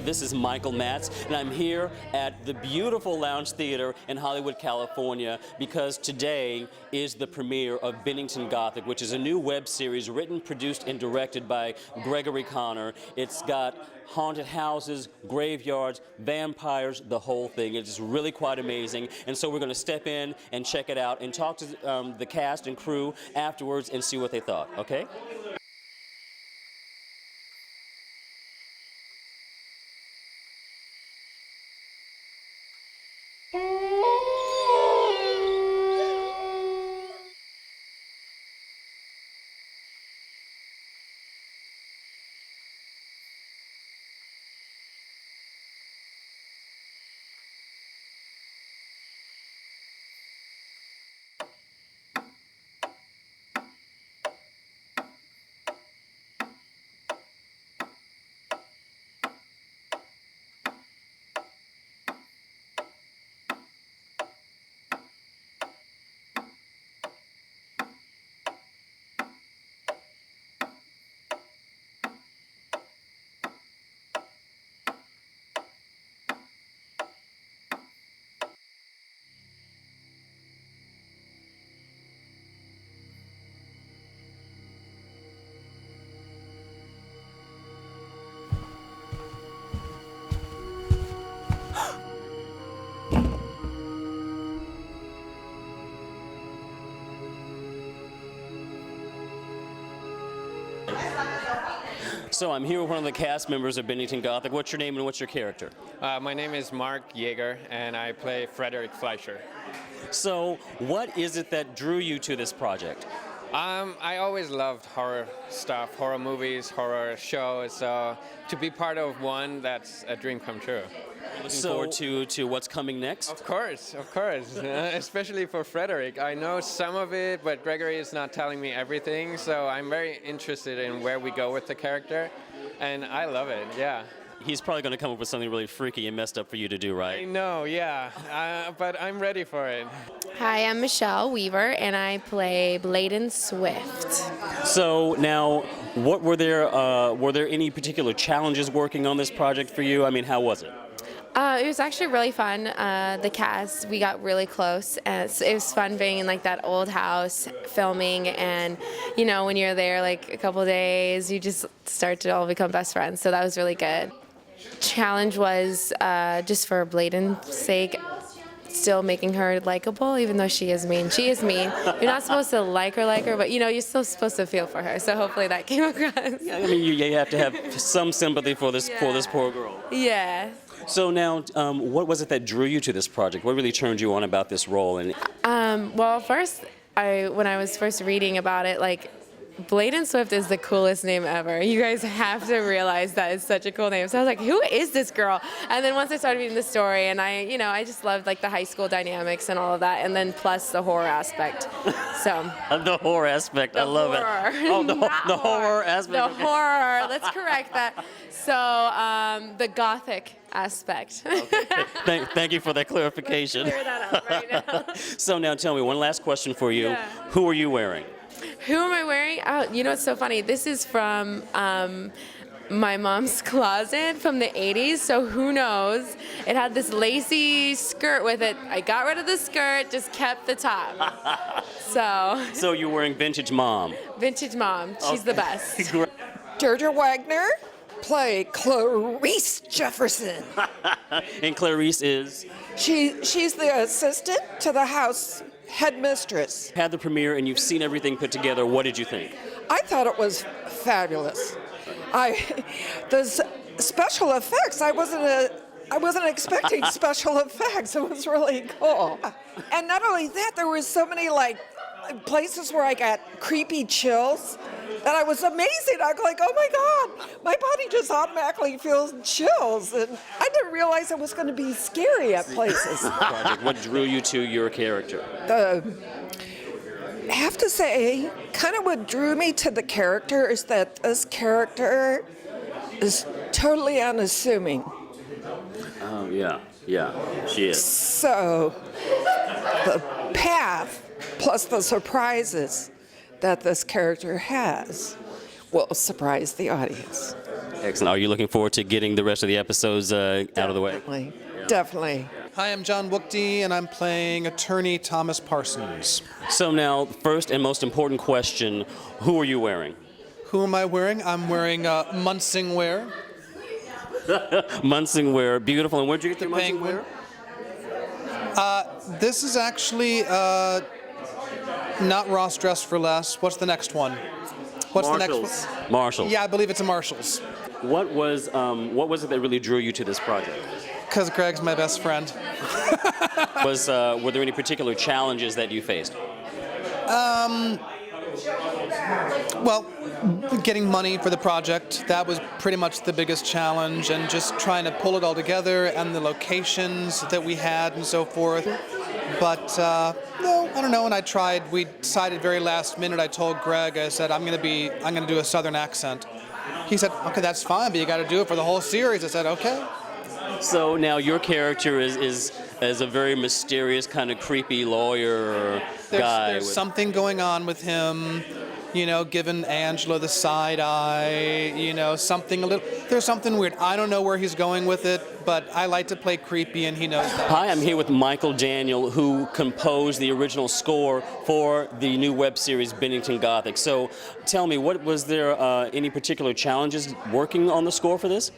This is Michael Matz, and I'm here at the beautiful Lounge Theater in Hollywood, California, because today is the premiere of Bennington Gothique, which is a new web series written, produced, and directed by Gregory Connor. It's got haunted houses, graveyards, vampires, the whole thing. It's really quite amazing. And so we're going to step in and check it out and talk to the cast and crew afterwards and see what they thought, okay? So I'm here with one of the cast members of Bennington Gothique. What's your name and what's your character? My name is Mark Yeager, and I play Frederick Fleischer. So what is it that drew you to this project? I always loved horror stuff, horror movies, horror shows, so to be part of one, that's a dream come true. Looking forward to what's coming next? Of course, especially for Frederick. I know some of it, but Gregory is not telling me everything, so I'm very interested in where we go with the character, and I love it, yeah. He's probably going to come up with something really freaky and messed up for you to do, right? I know, yeah, but I'm ready for it. Hi, I'm Michelle Weaver, and I play Bladen Swift. So now, what were there any particular challenges working on this project for you? I mean, how was it? It was actually really fun. The cast, we got really close. And it was fun being in like that old house, filming, and you know, when you're there like a couple days, you just start to all become best friends. So that was really good. Challenge was just for Bladen's sake, still making her likable, even though she is mean. She is mean. You're not supposed to like her, but you know, you're still supposed to feel for her. So hopefully that came across. Yeah, I mean, you have to have some sympathy for this poor girl. Yeah. So now, what was it that drew you to this project? What really turned you on about this role? And well, first, when I was first reading about it, like, Bladen Swift is the coolest name ever. You guys have to realize that it's such a cool name. So I was like, who is this girl? And then once I started reading the story, and I just loved like the high school dynamics and all of that, and then plus the horror aspect. So the horror aspect, I love it. Oh, the horror aspect. The horror. Let's correct that. So the Gothic aspect. Okay. Thank you for that clarification. Clear that up right now. So now tell me, one last question for you. Yeah. Who are you wearing? Who am I wearing? Oh, you know, it's so funny. This is from my mom's closet from the 80s, so who knows? It had this lacy skirt with it. I got rid of the skirt, just kept the top. So you're wearing vintage mom. Vintage mom. She's the best. Deirdre Wagner, play Clarice Jefferson. And Clarice is? She's the assistant to the house headmistress. Had the premiere and you've seen everything put together. What did you think? I thought it was fabulous. The special effects, I wasn't expecting special effects. It was really cool. And not only that, there were so many like places where I got creepy chills that I was amazing. I was like, oh my God, my body just automatically feels chills. And I didn't realize it was going to be scary at places. What drew you to your character? I have to say, kind of what drew me to the character is that this character is totally unassuming. Oh, yeah, she is. So the path plus the surprises that this character has will surprise the audience. Excellent. Are you looking forward to getting the rest of the episodes out of the way? Definitely. Definitely. Hi, I'm John Wookdy, and I'm playing attorney Thomas Parsons. So now, first and most important question, who are you wearing? Who am I wearing? I'm wearing Munsing wear. Munsing wear, beautiful. And where'd you get the Munsing Penguin. wear? This is actually not Ross Dress for Less. What's the next one? What's the next one? Marshalls. Yeah, I believe it's a Marshalls. What was it that really drew you to this project? Because Greg's my best friend. Were there any particular challenges that you faced? Well, getting money for the project, that was pretty much the biggest challenge, and just trying to pull it all together, and the locations that we had and so forth. But no, I don't know. And I tried. We decided very last minute. I told Greg, I said, I'm going to do a Southern accent. He said, okay, that's fine, but you got to do it for the whole series. I said, okay. So now your character is a very mysterious, kind of creepy lawyer guy. There's something going on with him, giving Angela the side eye, there's something weird. I don't know where he's going with it, but I like to play creepy, and he knows that. Hi, I'm here with Michael Daniel, who composed the original score for the new web series Bennington Gothique. So tell me, was there any particular challenges working on the score for this?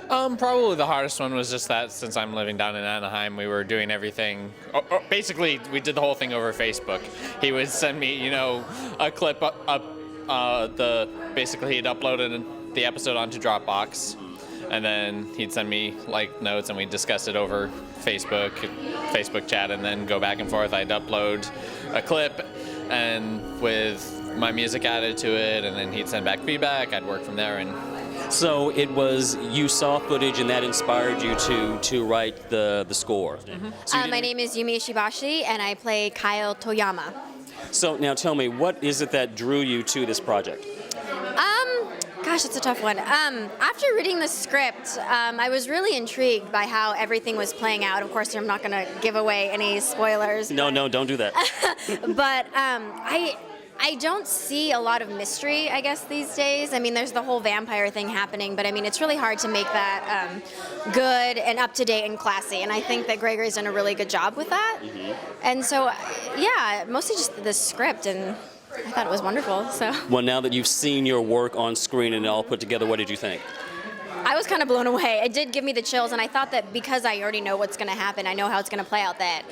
Probably the hardest one was just that since I'm living down in Anaheim, we were doing everything. Basically, we did the whole thing over Facebook. He would send me, a clip basically he'd uploaded the episode onto Dropbox, and then he'd send me notes, and we'd discuss it over Facebook chat, and then go back and forth. I'd upload a clip, and with my music added to it, and then he'd send back feedback. I'd work from there, and. So it was, you saw footage and that inspired you to write the score. Mm-hmm. So my name is Yumi Ishibashi, and I play Kyle Toyama. So now tell me, what is it that drew you to this project? Gosh, it's a tough one. After reading the script, I was really intrigued by how everything was playing out. Of course, I'm not going to give away any spoilers. No, don't do that. But I don't see a lot of mystery, I guess, these days. I mean, there's the whole vampire thing happening, but I mean, it's really hard to make that good and up-to-date and classy, and I think that Gregory's done a really good job with that. Mm-hmm. And so, yeah, mostly just the script, and I thought it was wonderful, so. Well, now that you've seen your work on screen and all put together, what did you think? I was kind of blown away. It did give me the chills, and I thought that because I already know what's going to happen, I know how it's going to play out, that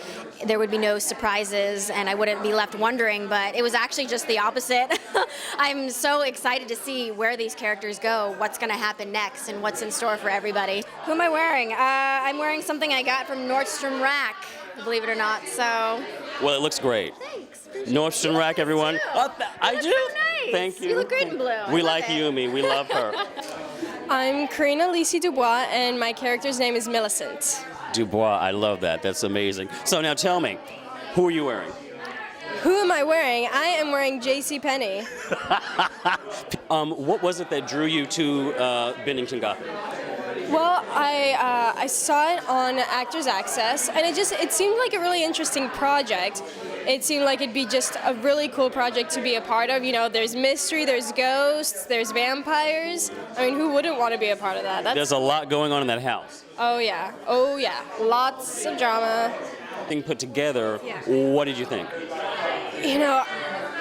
there would be no surprises and I wouldn't be left wondering, but it was actually just the opposite. I'm so excited to see where these characters go, what's going to happen next, and what's in store for everybody. Who am I wearing? I'm wearing something I got from Nordstrom Rack, believe it or not, so. Well, it looks great. Thanks. Nordstrom Rack, everyone. I do? So nice. Thank you. You look great in blue. We like Yumi. We love her. I'm Karina Lisi Dubois, and my character's name is Millicent. Dubois, I love that. That's amazing. So now tell me, who are you wearing? Who am I wearing? I am wearing JCPenney. What was it that drew you to Bennington Gothique? Well, I saw it on Actors Access, and it seemed like a really interesting project. It seemed like it'd be just a really cool project to be a part of. There's mystery, there's ghosts, there's vampires. I mean, who wouldn't want to be a part of that? There's a lot going on in that house. Oh yeah, lots of drama. Thing put together, Yeah. What did you think?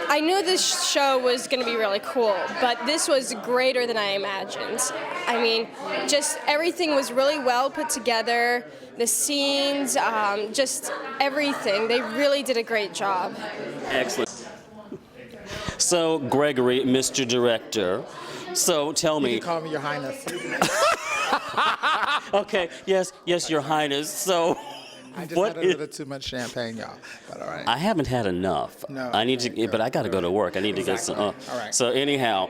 I knew this show was going to be really cool, but this was greater than I imagined. I mean, just everything was really well put together. The scenes, just everything. They really did a great job. Excellent. So, Gregory, Mr. Director, so tell me. You can call me Your Highness. Okay, yes, Your Highness. So, I just had a little too much champagne, y'all. But all right. I haven't had enough. No. I need to, but I got to go to work. I need to get some. All right. So anyhow,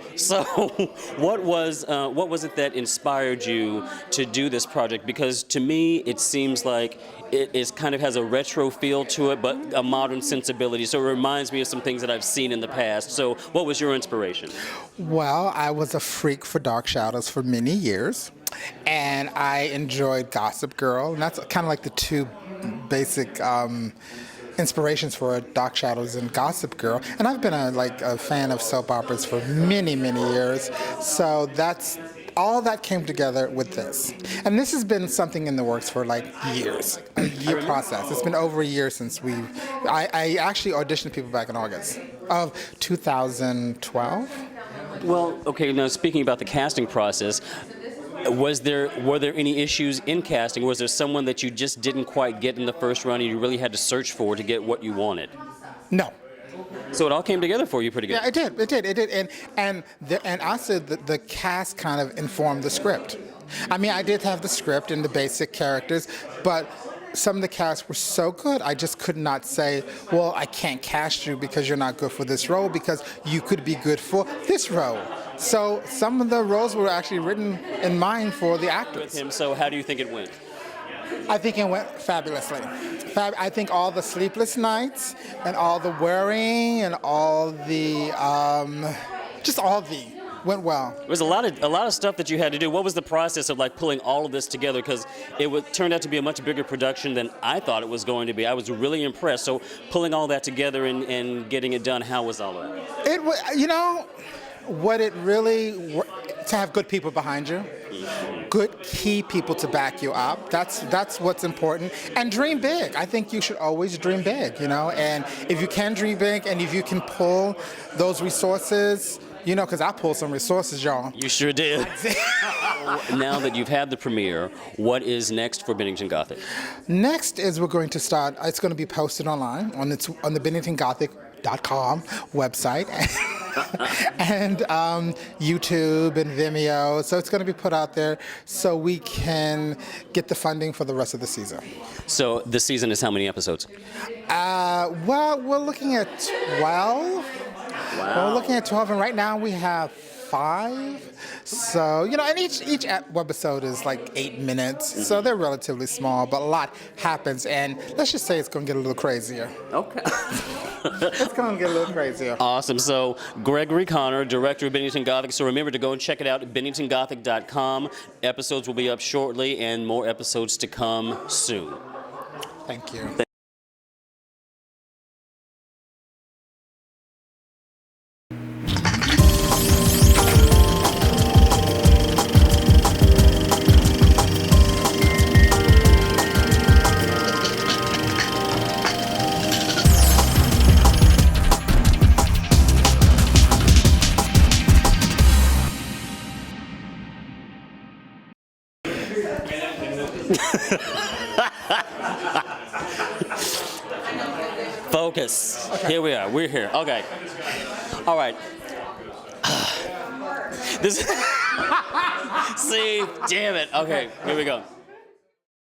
what was it that inspired you to do this project? Because to me, it seems like it is kind of has a retro feel to it, but a modern sensibility. So it reminds me of some things that I've seen in the past. So what was your inspiration? Well, I was a freak for Dark Shadows for many years, and I enjoyed Gossip Girl, and that's kind of like the two basic inspirations for Dark Shadows and Gossip Girl. And I've been a fan of soap operas for many, many years. So all that came together with this. And this has been something in the works for like years, a year process. It's been over a year since I actually auditioned people back in August of 2012. Well, okay, now speaking about the casting process, were there any issues in casting? Was there someone that you just didn't quite get in the first run and you really had to search for to get what you wanted? No. So it all came together for you pretty good. Yeah, it did. And also the cast kind of informed the script. I mean, I did have the script and the basic characters, but some of the casts were so good, I just could not say, well, I can't cast you because you're not good for this role, because you could be good for this role. So some of the roles were actually written in mind for the actors. With him, so how do you think it went? I think it went fabulously. I think all the sleepless nights and all the worrying and all the, went well. There was a lot of stuff that you had to do. What was the process of like pulling all of this together? Because turned out to be a much bigger production than I thought it was going to be. I was really impressed. So pulling all that together and getting it done, how was all that? It was, what it really, to have good people behind you, good key people to back you up. That's what's important. And dream big. I think you should always dream big, and if you can dream big and if you can pull those resources, because I pulled some resources, y'all. You sure did. Now that you've had the premiere, what is next for Bennington Gothique? Next is we're going to start, it's going to be posted online on the BenningtonGothique.com website and YouTube and Vimeo. So it's going to be put out there so we can get the funding for the rest of the season. So this season is how many episodes? Well, we're looking at 12. Wow. We're looking at 12, and right now we have 5. So, and each webisode is like 8 minutes, so they're relatively small, but a lot happens, and let's just say it's going to get a little crazier. Okay. It's going to get a little crazier. Awesome. So, Gregory Connor, director of Bennington Gothique. So remember to go and check it out at BenningtonGothique.com. Episodes will be up shortly, and more episodes to come soon. Thank you. Focus. Okay. Here we are. We're here. Okay. All right. This. See, damn it. Okay, here we go.